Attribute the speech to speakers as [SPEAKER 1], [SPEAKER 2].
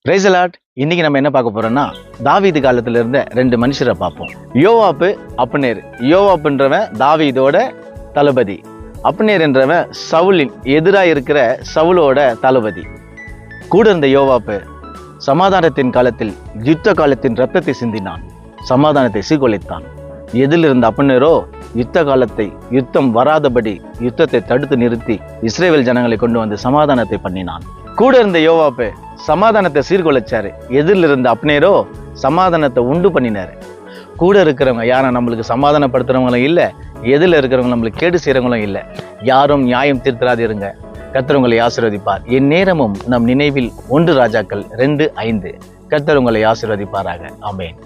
[SPEAKER 1] Praise the Lord. இன்னைக்கு நம்ம என்ன பார்க்க போறோம்னா, தாவீது காலத்துல இருந்த ரெண்டு மனுஷரை பார்ப்போம். யோவாப்பு, அப்னேர். யோவாப்புன்றவன் தாவீதோட தளபதி. அப்னேர் என்றவன் சவுலின் எதிராக இருக்கிற சவுலோட தளபதி. கூட இருந்த யோவாப்பு சமாதானத்தின் காலத்தில் யுத்த காலத்தின் ரத்தத்தை சிந்தினான், சமாதானத்தை சீர்குலைத்தான். எதில் இருந்த அப்னேரோ யுத்த காலத்தை யுத்தம் வராதபடி யுத்தத்தை தடுத்து நிறுத்தி இஸ்ரேல் ஜனங்களை கொண்டு வந்து சமாதானத்தை பண்ணினான். கூட இருந்த யோவாப்பு சமாதானத்தை சீர்குலைச்சாரு. எதிரில் இருந்த அப்னேரோ சமாதானத்தை உண்டு பண்ணினாரு. கூட இருக்கிறவங்க யாரும் நம்மளுக்கு சமாதானப்படுத்துறவங்களும் இல்லை, எதிரில் இருக்கிறவங்க நம்மளுக்கு கேடு செய்யறவங்களும் இல்லை. யாரும் நியாயம் தீர்த்தராதிருங்க. கர்த்தர் உங்களை ஆசீர்வதிப்பார். என் நேரமும் நம் நினைவில் 1 ராஜாக்கள் 2:5. கர்த்தர் உங்களை ஆசீர்வதிப்பாராக. ஆமென்.